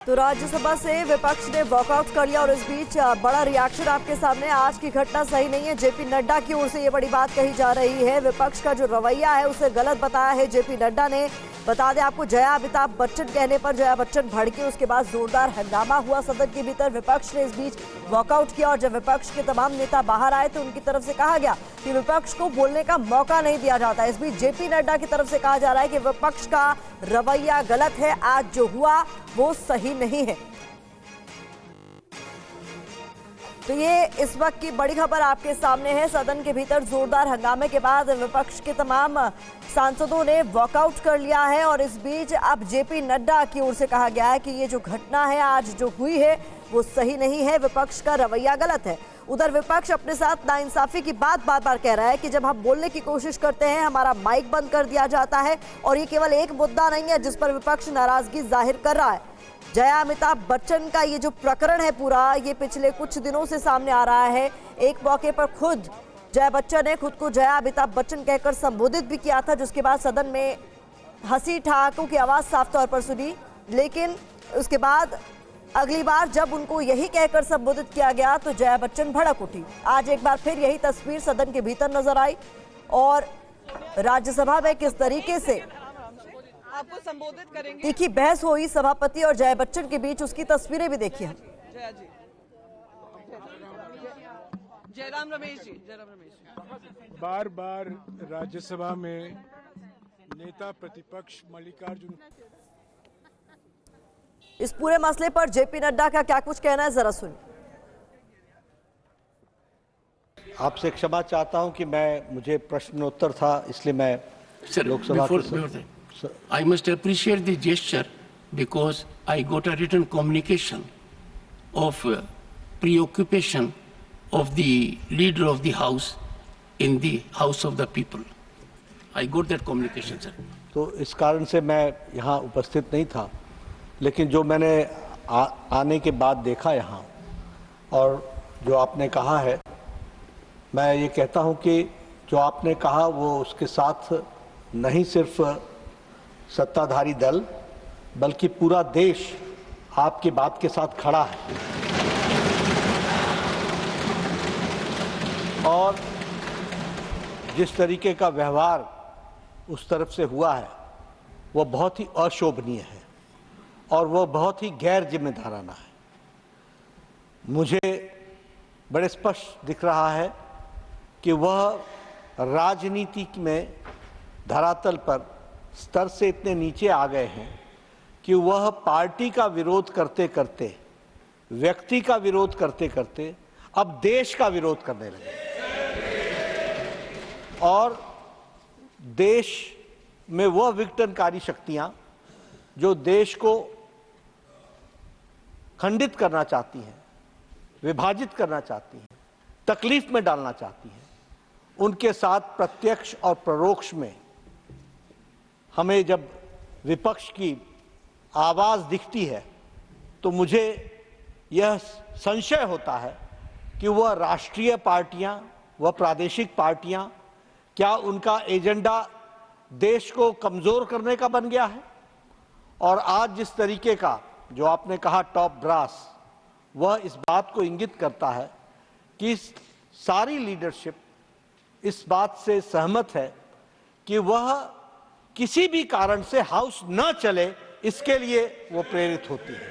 तो राज्यसभा से विपक्ष ने वॉकआउट कर लिया और इस बीच बड़ा रिएक्शन आपके सामने। आज की घटना सही नहीं है, जेपी नड्डा की ओर से ये बड़ी बात कही जा रही है। विपक्ष का जो रवैया है उसे गलत बताया है जेपी नड्डा ने। बता दें आपको, जया अमिताभ बच्चन कहने पर जया बच्चन भड़के, उसके बाद जोरदार हंगामा हुआ सदन के भीतर। विपक्ष ने इस बीच वॉकआउट किया और जब विपक्ष के तमाम नेता बाहर आए तो उनकी तरफ से कहा गया कि विपक्ष को बोलने का मौका नहीं दिया जाता। इस बीच जेपी नड्डा की तरफ से कहा जा रहा है कि विपक्ष का रवैया गलत है, आज जो हुआ वो सही नहीं है। तो ये इस वक्त की बड़ी खबर आपके सामने है। सदन के भीतर जोरदार हंगामे के बाद विपक्ष के तमाम सांसदों ने वॉकआउट कर लिया है और इस बीच अब जेपी नड्डा की ओर से कहा गया है कि ये जो घटना है आज जो हुई है वो सही नहीं है, विपक्ष का रवैया गलत है। उधर विपक्ष अपने साथ नाइंसाफी की बात बार बार कह रहा है कि जब हम बोलने की कोशिश करते हैं हमारा माइक बंद कर दिया जाता है। और ये केवल एक मुद्दा नहीं है जिस पर विपक्ष नाराजगी जाहिर कर रहा है। जया अमिताभ बच्चन का ये जो प्रकरण है पूरा, ये पिछले कुछ दिनों से सामने आ रहा है। एक मौके पर खुद जया बच्चन ने खुद को जया अमिताभ बच्चन कहकर संबोधित भी किया था, जिसके बाद सदन में हंसी ठहाकों की आवाज साफ तौर पर सुनी। लेकिन उसके बाद अगली बार जब उनको यही कहकर संबोधित किया गया तो जया बच्चन भड़क उठी। आज एक बार फिर यही तस्वीर सदन के भीतर नजर आई और राज्यसभा में किस तरीके से आपको संबोधित करेंगे। तीखी बहस हुई सभापति और जया बच्चन के बीच, उसकी तस्वीरें भी देखिए हम। जया जी, जयराम रमेश जी। बार बार राज्यसभा में नेता प्रतिपक्ष मल्लिकार्जुन इस पूरे मसले पर जेपी नड्डा का क्या कुछ कहना है, जरा सुनिए। आपसे क्षमा चाहता हूं कि मुझे प्रश्नोत्तर था, इसलिए मैं Lok Sabha I must appreciate the gesture because I got a written communication of preoccupation of the leader of the house in the House of the People. I got that communication, sir. तो इस कारण से मैं यहाँ उपस्थित नहीं था, लेकिन जो मैंने आने के बाद देखा यहाँ और जो आपने कहा है, मैं ये कहता हूँ कि जो आपने कहा वो उसके साथ नहीं सिर्फ सत्ताधारी दल बल्कि पूरा देश आपकी बात के साथ खड़ा है। और जिस तरीके का व्यवहार उस तरफ से हुआ है वो बहुत ही अशोभनीय है और वो बहुत ही गैर जिम्मेदाराना है। मुझे बड़े स्पष्ट दिख रहा है कि वह राजनीति में धरातल पर स्तर से इतने नीचे आ गए हैं कि वह पार्टी का विरोध करते करते, व्यक्ति का विरोध करते करते अब देश का विरोध करने लगे और देश में वह विघटनकारी शक्तियां जो देश को खंडित करना चाहती हैं, विभाजित करना चाहती हैं, तकलीफ में डालना चाहती हैं, उनके साथ प्रत्यक्ष और परोक्ष में हमें जब विपक्ष की आवाज दिखती है तो मुझे यह संशय होता है कि वह राष्ट्रीय पार्टियां, वह प्रादेशिक पार्टियां, क्या उनका एजेंडा देश को कमजोर करने का बन गया है। और आज जिस तरीके का जो आपने कहा टॉप ब्रास, वह इस बात को इंगित करता है कि सारी लीडरशिप इस बात से सहमत है कि वह किसी भी कारण से हाउस न चले, इसके लिए वो प्रेरित होती है।